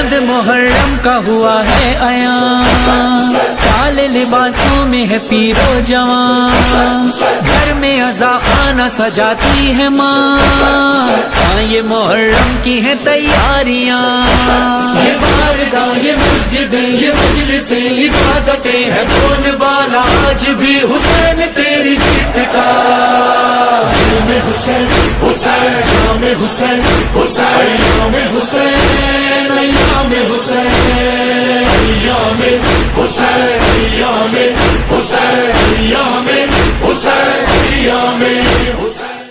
चांद मुहर्रम का हुआ है अयान, काले लिबासों में है पीरो जवान, घर में अज़ा खाना सजाती है माँ। हाँ ये मुहर्रम की है तैयारियाँ, ये बारगाह ये मस्जिद ये मजलिसें इबादतें है बोलबाला आज भी हुसैन तेरी जीत का। में हुसैन हुसैन शाम हुसैन हुसैन शाम हुसैन अय्याम हुसैन अय्याम हुसैन अय्याम हुसैन अय्याम